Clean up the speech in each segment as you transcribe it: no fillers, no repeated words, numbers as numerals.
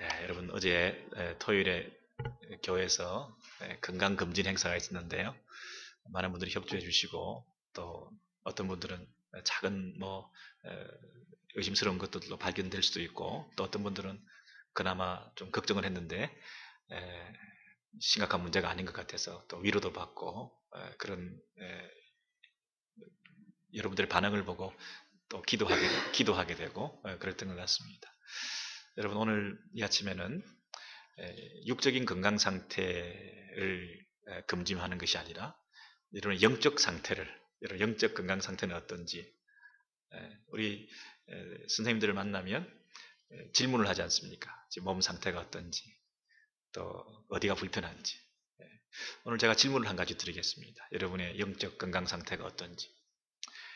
여러분 어제 토요일에 교회에서 건강검진 행사가 있었는데요. 많은 분들이 협조해 주시고 또 어떤 분들은 작은 의심스러운 것들도 발견될 수도 있고 또 어떤 분들은 그나마 좀 걱정을 했는데 심각한 문제가 아닌 것 같아서 또 위로도 받고 그런 여러분들의 반응을 보고 또 기도하게 되고 그랬던 것 같습니다. 여러분 오늘 이 아침에는 육적인 건강 상태를 검증하는 것이 아니라 여러분의 영적 상태를, 여러분 영적 건강 상태는 어떤지 우리 선생님들을 만나면 질문을 하지 않습니까? 몸 상태가 어떤지 또 어디가 불편한지. 오늘 제가 질문을 한 가지 드리겠습니다. 여러분의 영적 건강 상태가 어떤지.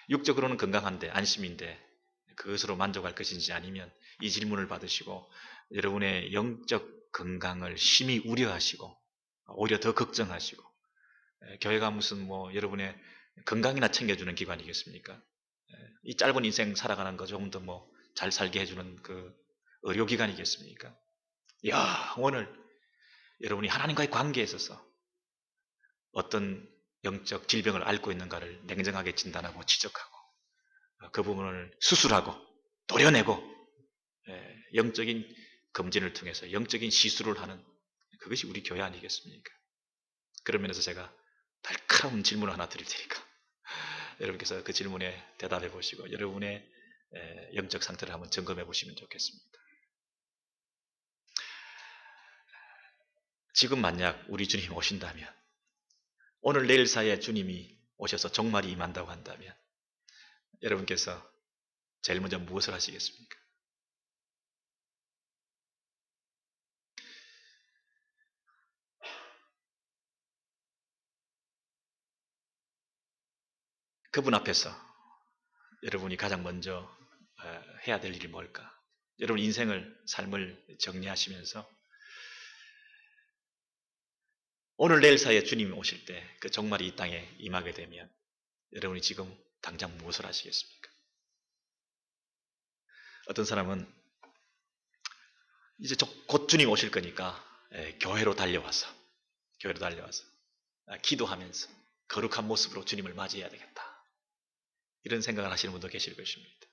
육적으로는 건강한데 안심인데 그것으로 만족할 것인지 아니면 이 질문을 받으시고 여러분의 영적 건강을 심히 우려하시고 오히려 더 걱정하시고 교회가 무슨 여러분의 건강이나 챙겨주는 기관이겠습니까? 이 짧은 인생 살아가는 거 조금 더 잘 살게 해주는 그 의료기관이겠습니까? 오늘 여러분이 하나님과의 관계에 있어서 어떤 영적 질병을 앓고 있는가를 냉정하게 진단하고 지적하고 그 부분을 수술하고 도려내고 영적인 검진을 통해서 영적인 시술을 하는 그것이 우리 교회 아니겠습니까? 그런 면에서 제가 날카로운 질문을 하나 드릴 테니까 여러분께서 그 질문에 대답해 보시고 여러분의 영적 상태를 한번 점검해 보시면 좋겠습니다. 지금 만약 우리 주님 오신다면 오늘 내일 사이에 주님이 오셔서 종말이 임한다고 한다면 여러분께서 제일 먼저 무엇을 하시겠습니까? 그분 앞에서 여러분이 가장 먼저 해야 될 일이 뭘까? 여러분 인생을, 삶을 정리하시면서 오늘 내일 사이에 주님이 오실 때 그 종말이 이 땅에 임하게 되면 여러분이 지금 당장 무엇을 하시겠습니까? 어떤 사람은 이제 곧 주님 오실 거니까 교회로 달려와서 기도하면서 거룩한 모습으로 주님을 맞이해야 되겠다. 이런 생각을 하시는 분도 계실 것입니다.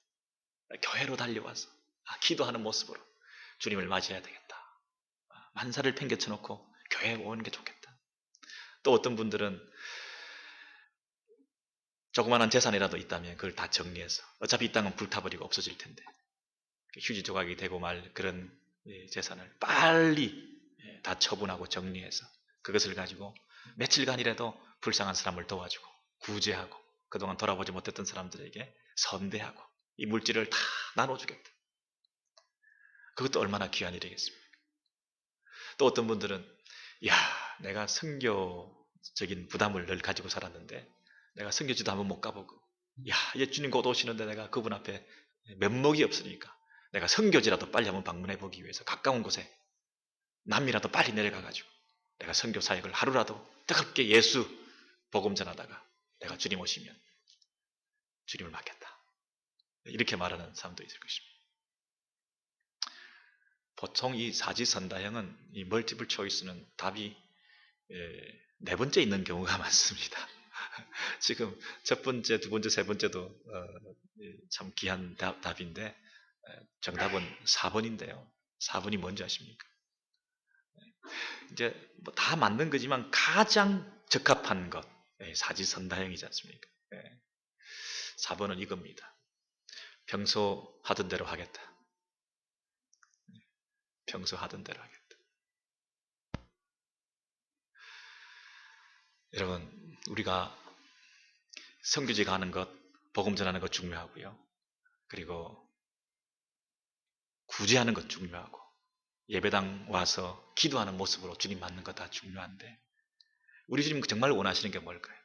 교회로 달려와서 기도하는 모습으로 주님을 맞이해야 되겠다. 만사를 팽개쳐놓고 교회에 오는 게 좋겠다. 또 어떤 분들은 조그마한 재산이라도 있다면 그걸 다 정리해서 어차피 이 땅은 불타버리고 없어질 텐데 휴지 조각이 되고 말 그런 재산을 빨리 다 처분하고 정리해서 그것을 가지고 며칠간이라도 불쌍한 사람을 도와주고 구제하고 그동안 돌아보지 못했던 사람들에게 선대하고 이 물질을 다 나눠주겠다. 그것도 얼마나 귀한 일이겠습니까? 또 어떤 분들은 내가 선교적인 부담을 늘 가지고 살았는데 내가 선교지도 한번 못 가보고 예수님 곧 오시는데 내가 그분 앞에 면목이 없으니까 내가 선교지라도 빨리 한번 방문해보기 위해서 가까운 곳에 남미라도 빨리 내려가가지고 내가 선교 사역을 하루라도 뜨겁게 예수 복음 전하다가 내가 주님 오시면 주님을 맞겠다. 이렇게 말하는 사람도 있을 것입니다. 보통 이 사지선다형은 이 멀티플 초이스는 답이 네 번째 있는 경우가 많습니다. 지금 첫 번째, 두 번째, 세 번째도 참 귀한 답인데 정답은 4번인데요. 4번이 뭔지 아십니까? 이제 다 맞는 거지만 가장 적합한 것 사지선다형이지 않습니까? 4번은 이겁니다. 평소 하던 대로 하겠다. 평소 하던 대로 하겠다. 여러분 우리가 선교지 가는 것, 복음 전하는 것 중요하고요. 그리고 구제하는 것 중요하고 예배당 와서 기도하는 모습으로 주님 맞는 것 다 중요한데 우리 주님 정말 원하시는 게 뭘까요?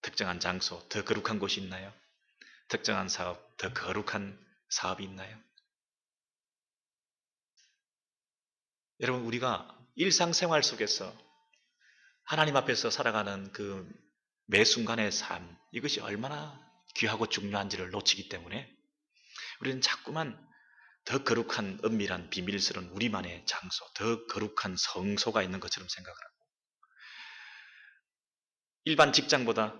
특정한 장소, 더 거룩한 곳이 있나요? 특정한 사업, 더 거룩한 사업이 있나요? 여러분 우리가 일상생활 속에서 하나님 앞에서 살아가는 그 매 순간의 삶 이것이 얼마나 귀하고 중요한지를 놓치기 때문에 우리는 자꾸만 더 거룩한 은밀한 비밀스러운 우리만의 장소, 더 거룩한 성소가 있는 것처럼 생각을 하고 일반 직장보다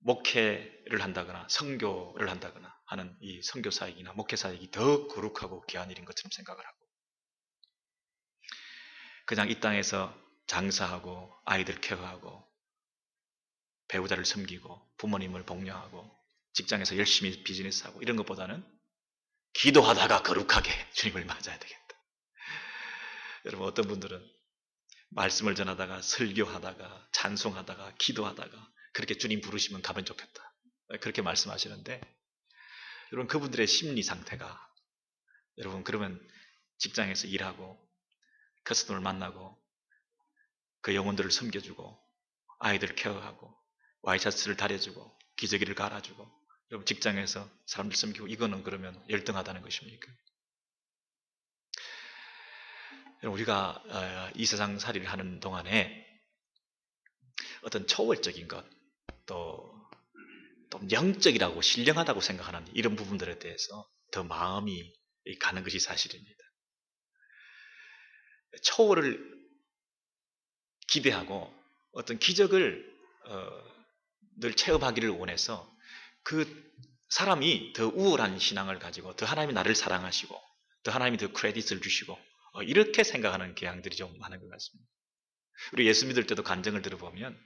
목회를 한다거나 선교를 한다거나 하는 이 선교사역이나 목회사역이 더 거룩하고 귀한 일인 것처럼 생각을 하고 그냥 이 땅에서 장사하고 아이들 케어하고 배우자를 섬기고 부모님을 복려하고 직장에서 열심히 비즈니스하고 이런 것보다는 기도하다가 거룩하게 주님을 맞아야 되겠다. 여러분 어떤 분들은 말씀을 전하다가 설교하다가 찬송하다가 기도하다가 그렇게 주님 부르시면 가면 좋겠다. 그렇게 말씀하시는데 여러분 그분들의 심리 상태가 여러분 그러면 직장에서 일하고 커스텀을 만나고 그 영혼들을 섬겨주고 아이들 케어하고 와이셔츠를 다려주고 기저귀를 갈아주고 여러분 직장에서 사람들 섬기고 이거는 그러면 열등하다는 것입니까? 우리가 이 세상 살이를 하는 동안에 어떤 초월적인 것, 또 영적이라고 신령하다고 생각하는 이런 부분들에 대해서 더 마음이 가는 것이 사실입니다. 초월을 기대하고 어떤 기적을 늘 체험하기를 원해서 그 사람이 더 우월한 신앙을 가지고 더 하나님이 나를 사랑하시고 더 하나님이 더 크레딧을 주시고 이렇게 생각하는 경향들이 좀 많은 것 같습니다. 우리 예수 믿을 때도 간증을 들어보면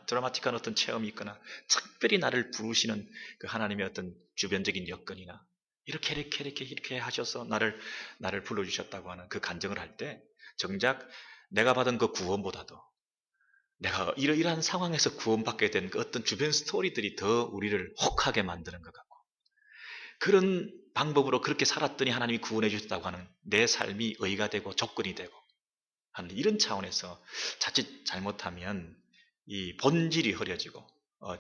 드라마틱한 어떤 체험이 있거나 특별히 나를 부르시는 그 하나님의 어떤 주변적인 여건이나 이렇게 하셔서 나를 불러주셨다고 하는 그 간증을 할 때 정작 내가 받은 그 구원보다도 내가 이러한 상황에서 구원받게 된 그 어떤 주변 스토리들이 더 우리를 혹하게 만드는 것 같고 그런 방법으로 그렇게 살았더니 하나님이 구원해 주셨다고 하는 내 삶이 의가 되고 조건이 되고 하는 이런 차원에서 자칫 잘못하면 이 본질이 흐려지고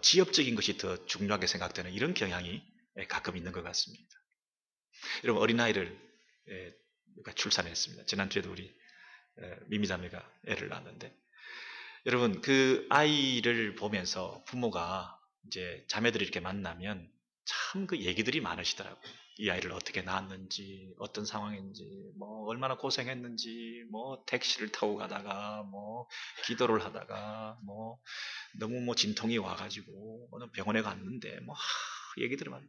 지엽적인 것이 더 중요하게 생각되는 이런 경향이 가끔 있는 것 같습니다. 여러분 어린아이를 출산했습니다. 지난주에도 우리 미미자매가 애를 낳았는데 여러분 그 아이를 보면서 부모가 이제 자매들이 이렇게 만나면 참 그 얘기들이 많으시더라고요. 이 아이를 어떻게 낳았는지, 어떤 상황인지, 뭐 얼마나 고생했는지, 뭐 택시를 타고 가다가, 뭐 기도를 하다가, 뭐 너무 뭐 진통이 와가지고 어느 병원에 갔는데, 뭐 얘기들이 많아요.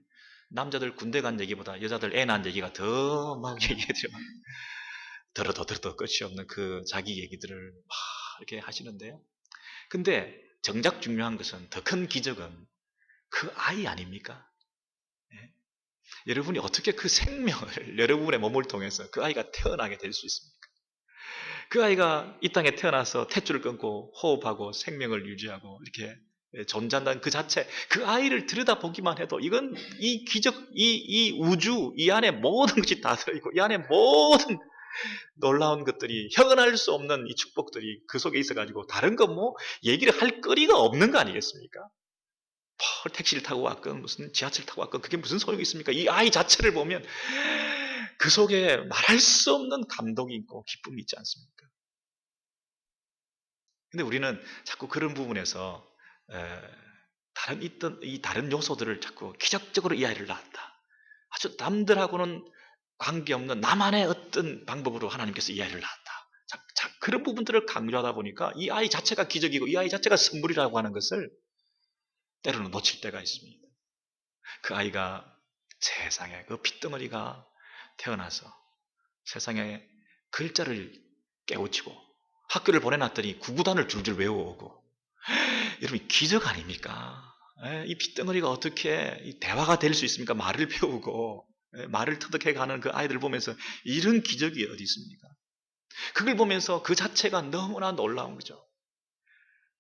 남자들 군대 간 얘기보다 여자들 애 낳은 얘기가 더 막 얘기들이 많아요. 들어도 끝이 없는 그 자기 얘기들을 막 이렇게 하시는데요. 근데 정작 중요한 것은 더 큰 기적은 그 아이 아닙니까? 예? 여러분이 어떻게 그 생명을 여러분의 몸을 통해서 그 아이가 태어나게 될 수 있습니까? 그 아이가 이 땅에 태어나서 탯줄을 끊고 호흡하고 생명을 유지하고 이렇게 존재한다는 그 자체, 그 아이를 들여다보기만 해도 이건 이 기적, 이 우주, 이 안에 모든 것이 다 들어있고 이 안에 모든 놀라운 것들이 형언할 수 없는 이 축복들이 그 속에 있어가지고 다른 거 뭐 얘기를 할 거리가 없는 거 아니겠습니까? 택시를 타고 왔건 무슨 지하철 타고 왔건 그게 무슨 소용이 있습니까? 이 아이 자체를 보면 그 속에 말할 수 없는 감동이 있고 기쁨이 있지 않습니까? 근데 우리는 자꾸 그런 부분에서 다른 요소들을 자꾸 기적적으로 이 아이를 낳았다. 아주 남들하고는 관계없는 나만의 어떤 방법으로 하나님께서 이 아이를 낳았다. 그런 부분들을 강조하다 보니까 이 아이 자체가 기적이고 이 아이 자체가 선물이라고 하는 것을 때로는 놓칠 때가 있습니다. 그 아이가 세상에 그 핏덩어리가 태어나서 세상에 글자를 깨우치고 학교를 보내놨더니 구구단을 줄줄 외워오고 여러분 기적 아닙니까? 이 핏덩어리가 어떻게 대화가 될 수 있습니까? 말을 배우고 말을 터득해가는 그 아이들을 보면서 이런 기적이 어디 있습니까? 그걸 보면서 그 자체가 너무나 놀라운 거죠.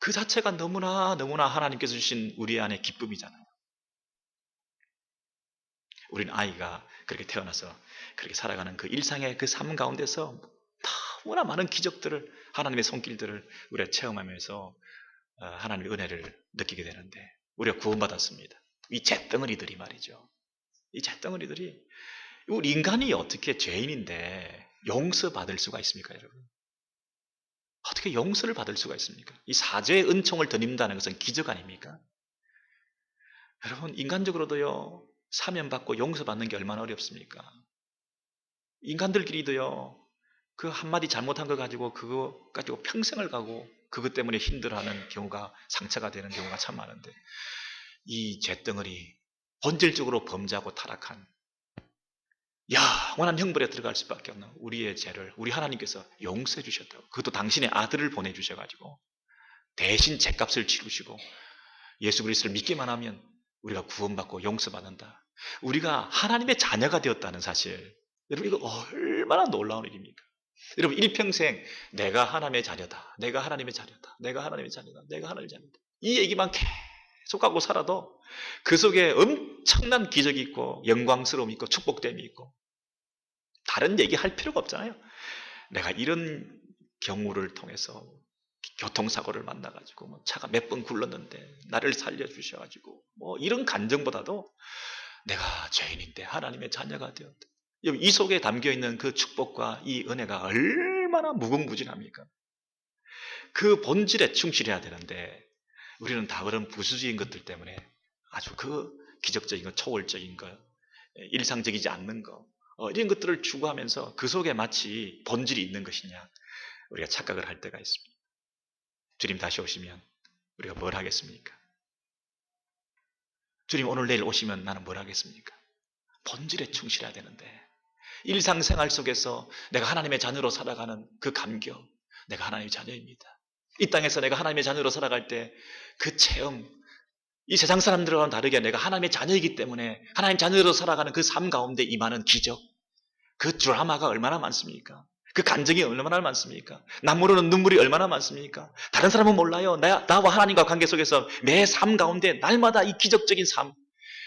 그 자체가 너무나 하나님께서 주신 우리 안의 기쁨이잖아요. 우리는 아이가 그렇게 태어나서 그렇게 살아가는 그 일상의 그 삶 가운데서 너무나 많은 기적들을 하나님의 손길들을 우리가 체험하면서 하나님의 은혜를 느끼게 되는데 우리가 구원받았습니다. 이 잿덩어리들이 말이죠. 이 잿덩어리들이 우리 인간이 어떻게 죄인인데 용서받을 수가 있습니까, 여러분? 어떻게 용서를 받을 수가 있습니까? 이 사죄의 은총을 덧입는다는 것은 기적 아닙니까? 여러분 인간적으로도요. 사면받고 용서받는 게 얼마나 어렵습니까? 인간들끼리도요, 그 한마디 잘못한 거 가지고 그거 가지고 평생을 가고 그것 때문에 힘들어하는 경우가, 상처가 되는 경우가 참 많은데, 이 죄덩어리, 본질적으로 범죄하고 타락한 영원한 형벌에 들어갈 수밖에 없는 우리의 죄를 우리 하나님께서 용서해 주셨다고. 그것도 당신의 아들을 보내주셔가지고 대신 죄값을 치르시고, 예수 그리스도를 믿기만 하면 우리가 구원받고 용서받는다. 우리가 하나님의 자녀가 되었다는 사실, 여러분 이거 얼마나 놀라운 일입니까? 여러분 일평생 내가 하나님의 자녀다, 내가 하나님의 자녀다, 내가 하나님의 자녀다, 내가 하나님의 자녀다, 이 얘기만 계속 하고 살아도 그 속에 엄청난 기적이 있고 영광스러움이 있고 축복됨이 있고, 다른 얘기 할 필요가 없잖아요. 내가 이런 경우를 통해서 교통사고를 만나가지고 뭐 차가 몇 번 굴렀는데 나를 살려주셔가지고, 뭐 이런 감정보다도 내가 죄인인데 하나님의 자녀가 되었다, 이 속에 담겨있는 그 축복과 이 은혜가 얼마나 무궁무진합니까? 그 본질에 충실해야 되는데 우리는 다 그런 부수적인 것들 때문에 아주 그 기적적인 것, 초월적인 것, 일상적이지 않는 것, 이런 것들을 추구하면서 그 속에 마치 본질이 있는 것이냐 우리가 착각을 할 때가 있습니다. 주님 다시 오시면 우리가 뭘 하겠습니까? 주님 오늘 내일 오시면 나는 뭘 하겠습니까? 본질에 충실해야 되는데, 일상생활 속에서 내가 하나님의 자녀로 살아가는 그 감격, 내가 하나님의 자녀입니다. 이 땅에서 내가 하나님의 자녀로 살아갈 때 그 체험, 이 세상 사람들과는 다르게 내가 하나님의 자녀이기 때문에 하나님 자녀로 살아가는 그 삶 가운데 임하는 기적, 그 드라마가 얼마나 많습니까? 그 감정이 얼마나 많습니까? 남 모르는 눈물이 얼마나 많습니까? 다른 사람은 몰라요. 나와 하나님과 관계 속에서 매 삶 가운데 날마다 이 기적적인 삶,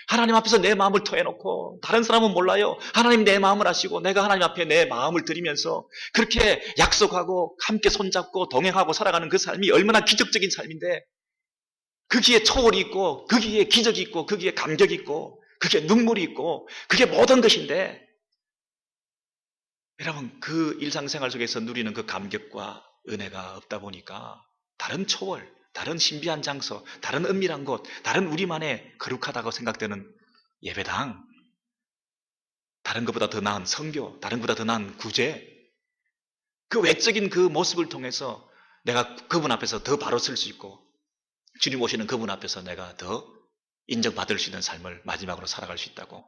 하나님 앞에서 내 마음을 토해놓고 다른 사람은 몰라요. 하나님 내 마음을 아시고 내가 하나님 앞에 내 마음을 드리면서 그렇게 약속하고 함께 손잡고 동행하고 살아가는 그 삶이 얼마나 기적적인 삶인데, 거기에 초월이 있고 거기에 기적이 있고 거기에 감격이 있고 그게 눈물이 있고 그게 모든 것인데, 여러분 그 일상생활 속에서 누리는 그 감격과 은혜가 없다 보니까 다른 초월, 다른 신비한 장소, 다른 은밀한 곳, 다른 우리만의 거룩하다고 생각되는 예배당, 다른 것보다 더 나은 선교, 다른 것보다 더 나은 구제, 그 외적인 그 모습을 통해서 내가 그분 앞에서 더 바로 설 수 있고 주님 오시는 그분 앞에서 내가 더 인정받을 수 있는 삶을 마지막으로 살아갈 수 있다고.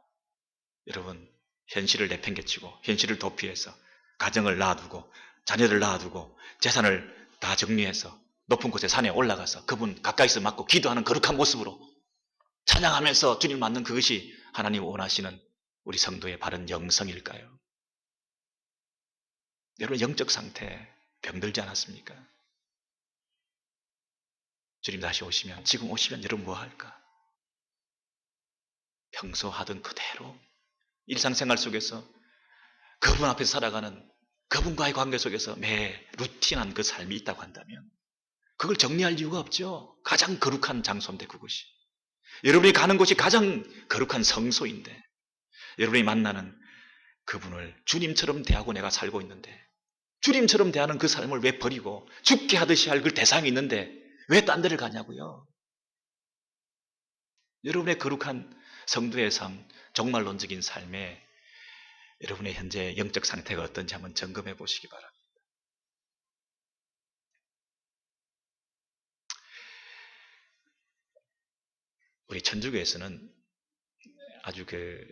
여러분 현실을 내팽개치고 현실을 도피해서 가정을 놔두고 자녀를 놔두고 재산을 다 정리해서 높은 곳에 산에 올라가서 그분 가까이서 맞고 기도하는 거룩한 모습으로 찬양하면서 주님을 맞는 그것이 하나님 원하시는 우리 성도의 바른 영성일까요? 여러분 영적 상태 병들지 않았습니까? 주님 다시 오시면, 지금 오시면 여러분 뭐 할까? 평소 하던 그대로 일상생활 속에서 그분 앞에서 살아가는 그분과의 관계 속에서 매 루틴한 그 삶이 있다고 한다면 그걸 정리할 이유가 없죠. 가장 거룩한 장소인데 그곳이, 여러분이 가는 곳이 가장 거룩한 성소인데, 여러분이 만나는 그분을 주님처럼 대하고 내가 살고 있는데 주님처럼 대하는 그 삶을 왜 버리고 죽게 하듯이 할 그 대상이 있는데 왜 딴 데를 가냐고요. 여러분의 거룩한 성도의 삶, 종말론적인 삶에 여러분의 현재 영적 상태가 어떤지 한번 점검해 보시기 바랍니다. 우리 천주교에서는 아주 그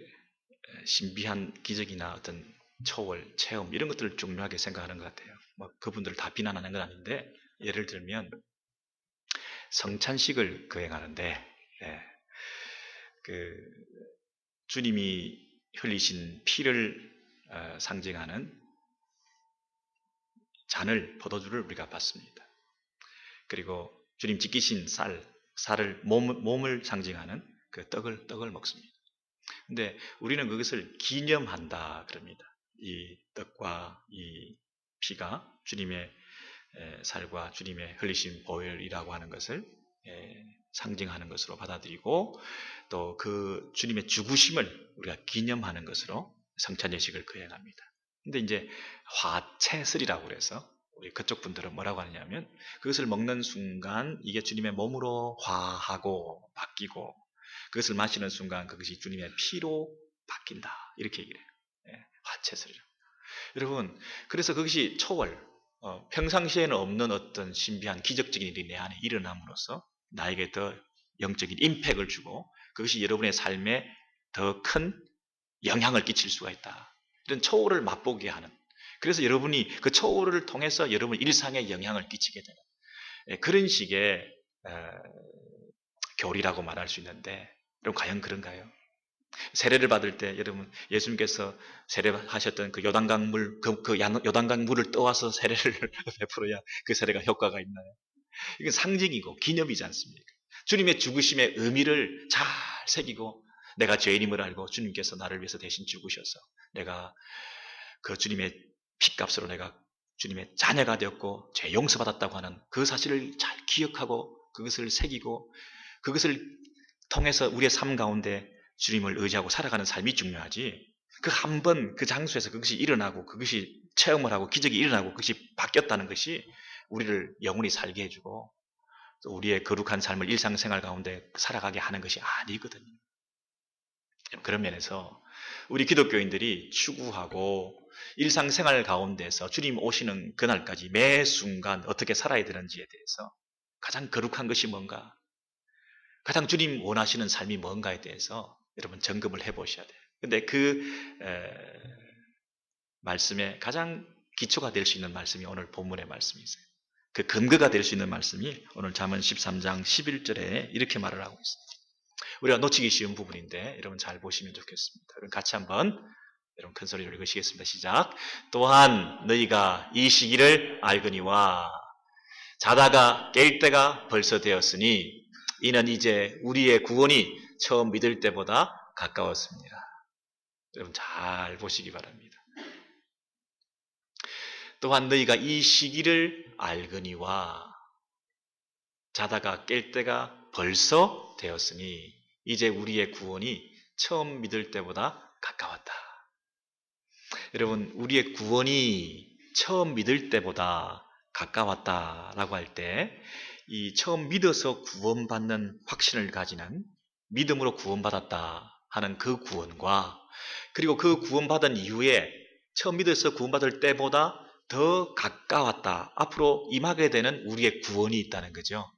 신비한 기적이나 어떤 초월, 체험 이런 것들을 중요하게 생각하는 것 같아요. 뭐 그분들을 다 비난하는 건 아닌데, 예를 들면 성찬식을 거행하는데 그 주님이 흘리신 피를 상징하는 잔을, 포도주를 우리가 받습니다. 그리고 주님 지키신 살을 몸을 상징하는 그 떡을 먹습니다. 근데 우리는 그것을 기념한다 그럽니다. 이 떡과 이 피가 주님의 살과 주님의 흘리신 보혈이라고 하는 것을 상징하는 것으로 받아들이고, 또 그 주님의 죽으심을 우리가 기념하는 것으로 성찬 예식을 거행합니다. 근데 이제 화채슬이라고 그래서 우리 그쪽 분들은 뭐라고 하느냐면, 그것을 먹는 순간 이게 주님의 몸으로 화하고 바뀌고 그것을 마시는 순간 그것이 주님의 피로 바뀐다. 이렇게 얘기를 해요. 예, 화채설이라. 여러분, 그래서 그것이 초월, 평상시에는 없는 어떤 신비한 기적적인 일이 내 안에 일어남으로써 나에게 더 영적인 임팩을 주고 그것이 여러분의 삶에 더 큰 영향을 끼칠 수가 있다. 이런 초월을 맛보게 하는. 그래서 여러분이 그 초월을 통해서 여러분 일상에 영향을 끼치게 되는 그런 식의 교리라고 말할 수 있는데, 여러분 과연 그런가요? 세례를 받을 때 여러분 예수님께서 세례하셨던 그 요단강물 요단강물을 떠와서 세례를 베풀어야 그 세례가 효과가 있나요? 이건 상징이고 기념이지 않습니까? 주님의 죽으심의 의미를 잘 새기고 내가 죄인임을 알고 주님께서 나를 위해서 대신 죽으셔서 내가 그 주님의 핏값으로 내가 주님의 자녀가 되었고 죄 용서받았다고 하는 그 사실을 잘 기억하고 그것을 새기고 그것을 통해서 우리의 삶 가운데 주님을 의지하고 살아가는 삶이 중요하지, 그 한 번 그 장소에서 그것이 일어나고 그것이 체험을 하고 기적이 일어나고 그것이 바뀌었다는 것이 우리를 영원히 살게 해주고 또 우리의 거룩한 삶을 일상생활 가운데 살아가게 하는 것이 아니거든요. 그런 면에서 우리 기독교인들이 추구하고 일상생활 가운데서 주님 오시는 그날까지 매 순간 어떻게 살아야 되는지에 대해서 가장 거룩한 것이 뭔가, 가장 주님 원하시는 삶이 뭔가에 대해서 여러분 점검을 해보셔야 돼요. 근데 그 말씀에 가장 기초가 될 수 있는 말씀이 오늘 본문의 말씀이 있어요. 그 근거가 될 수 있는 말씀이 오늘 잠언 13장 11절에 이렇게 말을 하고 있습니다. 우리가 놓치기 쉬운 부분인데 여러분 잘 보시면 좋겠습니다. 여러분 같이 한번 여러분 큰 소리로 읽으시겠습니다. 시작. 또한 너희가 이 시기를 알거니와 자다가 깰 때가 벌써 되었으니 이는 이제 우리의 구원이 처음 믿을 때보다 가까웠습니다. 여러분 잘 보시기 바랍니다. 또한 너희가 이 시기를 알거니와 자다가 깰 때가 벌써 되었으니 이제 우리의 구원이 처음 믿을 때보다 가까웠다. 여러분 우리의 구원이 처음 믿을 때보다 가까웠다라고 할 때 이 처음 믿어서 구원받는 확신을 가지는 믿음으로 구원받았다 하는 그 구원과 그리고 그 구원받은 이후에 처음 믿어서 구원받을 때보다 더 가까웠다. 앞으로 임하게 되는 우리의 구원이 있다는 거죠.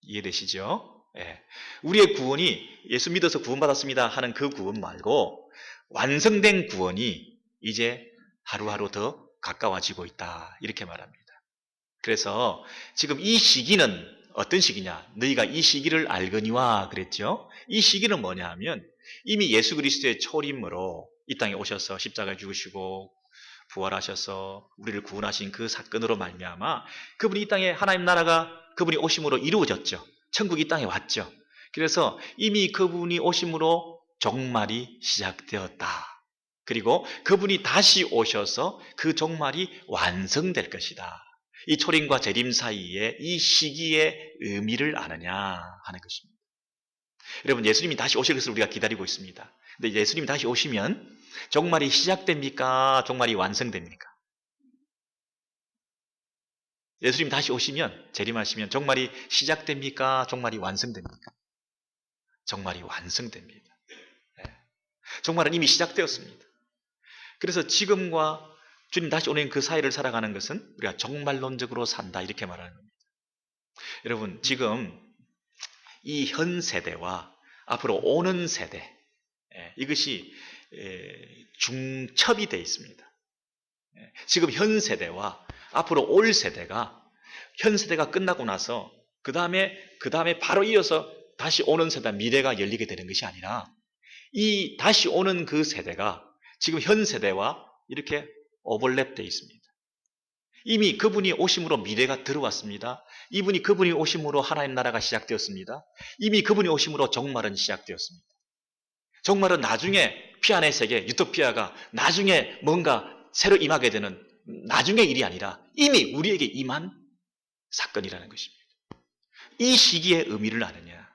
이해되시죠? 예. 우리의 구원이 예수 믿어서 구원받았습니다 하는 그 구원 말고 완성된 구원이 이제 하루하루 더 가까워지고 있다. 이렇게 말합니다. 그래서 지금 이 시기는 어떤 시기냐? 너희가 이 시기를 알거니와 그랬죠? 이 시기는 뭐냐 하면 이미 예수 그리스도의 초림으로 이 땅에 오셔서 십자가에 죽으시고 부활하셔서 우리를 구원하신 그 사건으로 말미암아 그분이 이 땅에 하나님 나라가 그분이 오심으로 이루어졌죠. 천국이 이 땅에 왔죠. 그래서 이미 그분이 오심으로 종말이 시작되었다. 그리고 그분이 다시 오셔서 그 종말이 완성될 것이다. 이 초림과 재림 사이에 이 시기의 의미를 아느냐 하는 것입니다. 여러분 예수님이 다시 오실 것을 우리가 기다리고 있습니다. 근데 예수님이 다시 오시면 종말이 시작됩니까? 종말이 완성됩니까? 예수님 다시 오시면 재림하시면 종말이 시작됩니까? 종말이 완성됩니까? 종말이 완성됩니다. 네. 종말은 이미 시작되었습니다. 그래서 지금과 주님 다시 오는 그 사이를 살아가는 것은 우리가 종말론적으로 산다 이렇게 말하는 겁니다. 여러분 지금 이 현 세대와 앞으로 오는 세대 이것이 중첩이 되어 있습니다. 지금 현 세대와 앞으로 올 세대가 현 세대가 끝나고 나서 그 다음에 바로 이어서 다시 오는 세대 미래가 열리게 되는 것이 아니라 이 다시 오는 그 세대가 지금 현 세대와 이렇게 오버랩되어 있습니다. 이미 그분이 오심으로 미래가 들어왔습니다. 그분이 오심으로 하나님 나라가 시작되었습니다. 이미 그분이 오심으로 종말은 시작되었습니다. 종말은 나중에 피안의 세계, 유토피아가 나중에 뭔가 새로 임하게 되는 나중의 일이 아니라 이미 우리에게 임한 사건이라는 것입니다. 이 시기의 의미를 아느냐?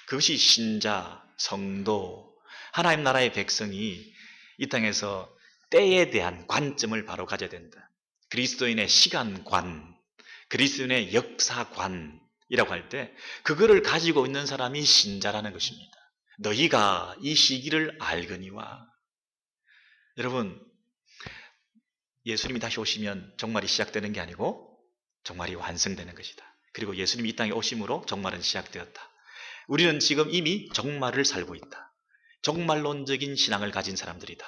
그것이 신자, 성도, 하나님 나라의 백성이 이 땅에서 때에 대한 관점을 바로 가져야 된다. 그리스도인의 시간관, 그리스도인의 역사관, 이라고 할 때 그거를 가지고 있는 사람이 신자라는 것입니다. 너희가 이 시기를 알거니와. 여러분, 예수님이 다시 오시면 종말이 시작되는 게 아니고 종말이 완성되는 것이다. 그리고 예수님이 이 땅에 오심으로 종말은 시작되었다. 우리는 지금 이미 종말을 살고 있다. 종말론적인 신앙을 가진 사람들이다.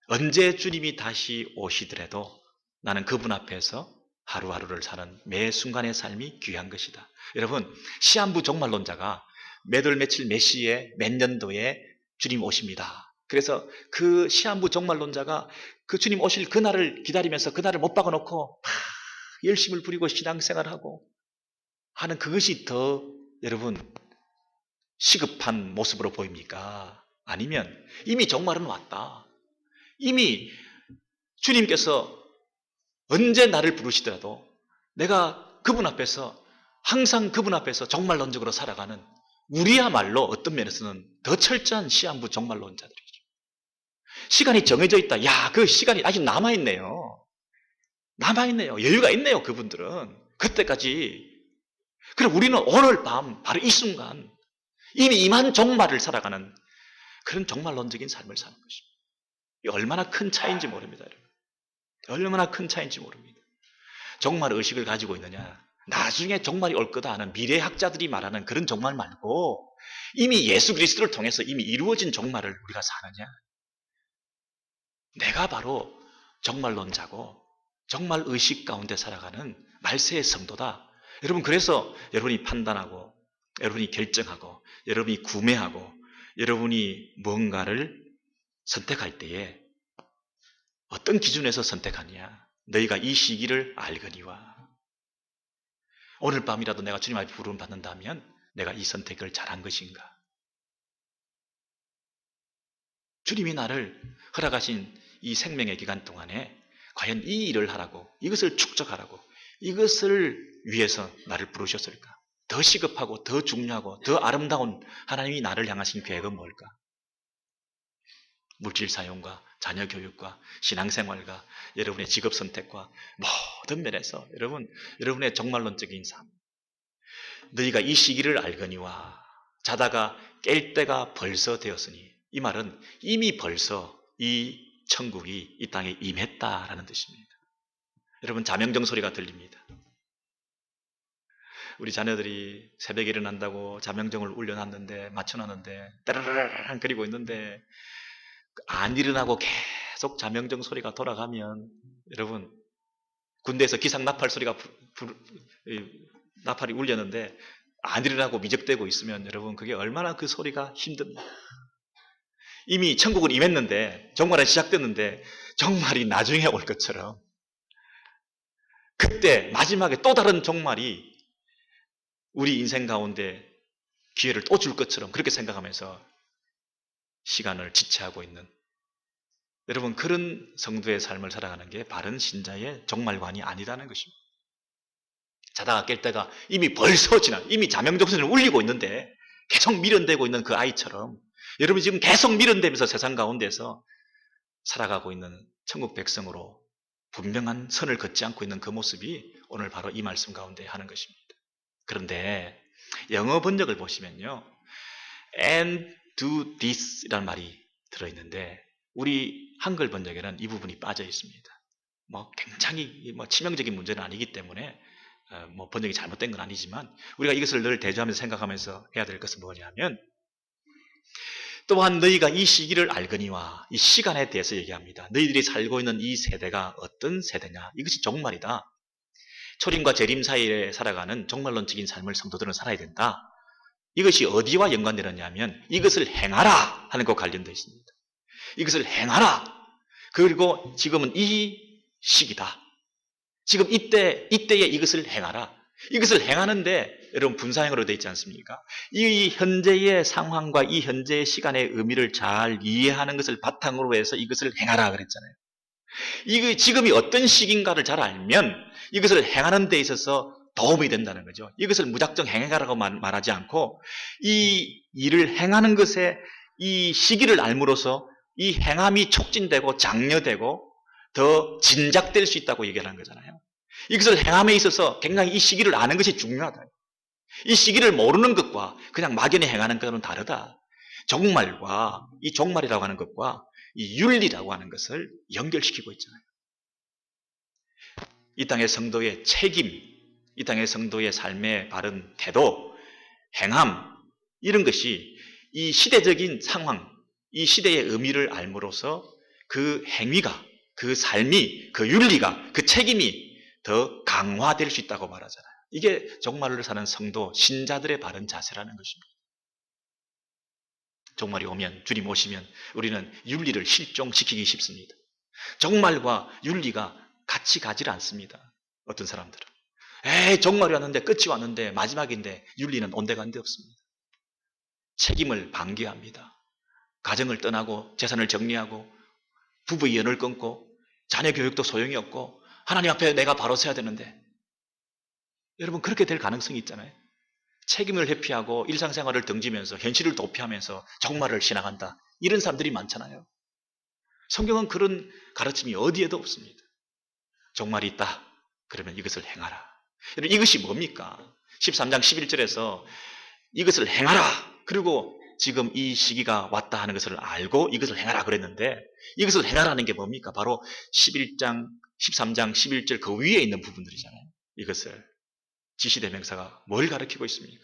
언제 주님이 다시 오시더라도 나는 그분 앞에서 하루하루를 사는 매 순간의 삶이 귀한 것이다. 여러분, 시한부 종말론자가 몇 월 며칠 몇 시에 몇 년도에 주님 오십니다. 그래서 그 시한부 종말론자가 그 주님 오실 그날을 기다리면서 그날을 못 박아놓고 막 열심을 부리고 신앙생활하고 하는 그것이 더 여러분 시급한 모습으로 보입니까? 아니면 이미 종말은 왔다. 이미 주님께서 언제 나를 부르시더라도 내가 그분 앞에서 항상 그분 앞에서 종말론적으로 살아가는 우리야말로 어떤 면에서는 더 철저한 시한부 종말론자들이죠. 시간이 정해져 있다. 야, 그 시간이 아직 남아있네요. 남아있네요. 여유가 있네요. 그분들은. 그때까지. 그럼 우리는 오늘 밤 바로 이 순간 이미 임한 종말을 살아가는 그런 종말론적인 삶을 사는 것입니다. 이 얼마나 큰 차이인지 모릅니다. 여러분. 얼마나 큰 차이인지 모릅니다. 종말 의식을 가지고 있느냐. 나중에 종말이 올 거다 하는 미래학자들이 말하는 그런 종말 말고 이미 예수 그리스도를 통해서 이미 이루어진 종말을 우리가 사느냐. 내가 바로 종말론자고 종말 의식 가운데 살아가는 말세의 성도다. 여러분, 그래서 여러분이 판단하고 여러분이 결정하고 여러분이 구매하고 여러분이 뭔가를 선택할 때에 어떤 기준에서 선택하느냐. 너희가 이 시기를 알거니와. 오늘 밤이라도 내가 주님 앞에 부름을 받는다면 내가 이 선택을 잘한 것인가. 주님이 나를 허락하신 이 생명의 기간 동안에 과연 이 일을 하라고, 이것을 축적하라고, 이것을 위해서 나를 부르셨을까? 더 시급하고 더 중요하고 더 아름다운 하나님이 나를 향하신 계획은 뭘까? 물질 사용과 자녀 교육과 신앙생활과 여러분의 직업 선택과 모든 면에서 여러분의 종말론적인 삶. 너희가 이 시기를 알거니와 자다가 깰 때가 벌써 되었으니, 이 말은 이미 벌써 이 천국이 이 땅에 임했다라는 뜻입니다. 여러분, 자명정 소리가 들립니다. 우리 자녀들이 새벽에 일어난다고 자명정을 울려놨는데, 맞춰놨는데 따라라랑 거리고 있는데 안 일어나고 계속 자명정 소리가 돌아가면, 여러분, 군대에서 기상 나팔 소리가 나팔이 울렸는데 안 일어나고 미적대고 있으면 여러분, 그게 얼마나 그 소리가 힘듭니까? 이미 천국은 임했는데, 종말은 시작됐는데 종말이 나중에 올 것처럼 그때 마지막에 또 다른 종말이 우리 인생 가운데 기회를 또 줄 것처럼 그렇게 생각하면서 시간을 지체하고 있는, 여러분, 그런 성도의 삶을 살아가는 게 바른 신자의 종말관이 아니라는 것입니다. 자다가 깰 때가 이미 벌써 이미 자명정신을 울리고 있는데 계속 미련되고 있는 그 아이처럼 여러분 지금 계속 미련되면서 세상 가운데서 살아가고 있는 천국 백성으로 분명한 선을 걷지 않고 있는 그 모습이 오늘 바로 이 말씀 가운데 하는 것입니다. 그런데 영어 번역을 보시면요, and do this 이라는 말이 들어있는데 우리 한글 번역에는 이 부분이 빠져 있습니다. 굉장히 치명적인 문제는 아니기 때문에 번역이 잘못된 건 아니지만 우리가 이것을 늘 대조하면서 생각하면서 해야 될 것은 뭐냐면, 또한 너희가 이 시기를 알거니와, 이 시간에 대해서 얘기합니다. 너희들이 살고 있는 이 세대가 어떤 세대냐, 이것이 종말이다. 초림과 재림 사이에 살아가는 종말론적인 삶을 성도들은 살아야 된다. 이것이 어디와 연관되느냐면 이것을 행하라 하는 것과 관련되어 있습니다. 이것을 행하라. 그리고 지금은 이 시기다. 지금 이때에 이것을 행하라. 이것을 행하는데 여러분 분사형으로 되어 있지 않습니까? 이 현재의 상황과 이 현재의 시간의 의미를 잘 이해하는 것을 바탕으로 해서 이것을 행하라 그랬잖아요. 이게 지금이 어떤 시기인가를 잘 알면 이것을 행하는 데 있어서 도움이 된다는 거죠. 이것을 무작정 행해가라고 말하지 않고 이 일을 행하는 것에 이 시기를 알므로써 이 행함이 촉진되고 장려되고 더 진작될 수 있다고 얘기하는 거잖아요. 이것을 행함에 있어서 굉장히 이 시기를 아는 것이 중요하다. 이 시기를 모르는 것과 그냥 막연히 행하는 것은 다르다. 종말과 이 종말이라고 하는 것과 이 윤리라고 하는 것을 연결시키고 있잖아요. 이 땅의 성도의 책임, 이 땅의 성도의 삶의 바른 태도, 행함, 이런 것이 이 시대적인 상황, 이 시대의 의미를 알므로써 그 행위가, 그 삶이, 그 윤리가, 그 책임이 더 강화될 수 있다고 말하잖아요. 이게 종말을 사는 성도, 신자들의 바른 자세라는 것입니다. 종말이 오면, 주님 오시면 우리는 윤리를 실종시키기 쉽습니다. 종말과 윤리가 같이 가지 않습니다. 어떤 사람들은 종말이 왔는데, 끝이 왔는데, 마지막인데 윤리는 온데간데 없습니다. 책임을 방기합니다. 가정을 떠나고 재산을 정리하고 부부의 연을 끊고 자녀 교육도 소용이 없고 하나님 앞에 내가 바로 서야 되는데, 여러분 그렇게 될 가능성이 있잖아요. 책임을 회피하고 일상생활을 등지면서 현실을 도피하면서 종말을 지나간다, 이런 사람들이 많잖아요. 성경은 그런 가르침이 어디에도 없습니다. 종말이 있다 그러면 이것을 행하라. 여러분 이것이 뭡니까? 13장 11절에서 이것을 행하라, 그리고 지금 이 시기가 왔다 하는 것을 알고 이것을 행하라 그랬는데, 이것을 행하라는 게 뭡니까? 바로 11장, 13장 11절 그 위에 있는 부분들이잖아요. 이것을 지시대명사가 뭘 가르치고 있습니까?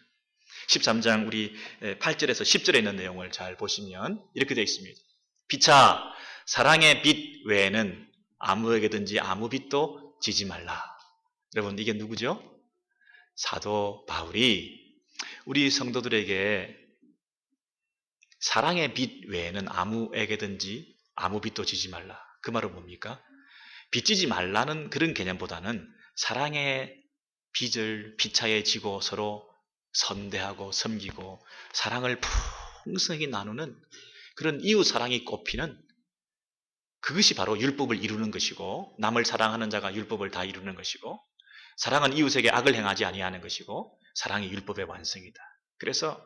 13장 우리 8절에서 10절에 있는 내용을 잘 보시면 이렇게 되어 있습니다. 피차 사랑의 빛 외에는 아무에게든지 아무 빚도 지지 말라. 여러분 이게 누구죠? 사도 바울이 우리 성도들에게 사랑의 빛 외에는 아무에게든지 아무 빚도 지지 말라. 그 말은 뭡니까? 빚지지 말라는 그런 개념보다는 사랑의 빚을 피차에 지고 서로 선대하고 섬기고 사랑을 풍성하게 나누는 그런 이웃 사랑이 꼽히는, 그것이 바로 율법을 이루는 것이고, 남을 사랑하는 자가 율법을 다 이루는 것이고, 사랑은 이웃에게 악을 행하지 아니하는 것이고, 사랑이 율법의 완성이다. 그래서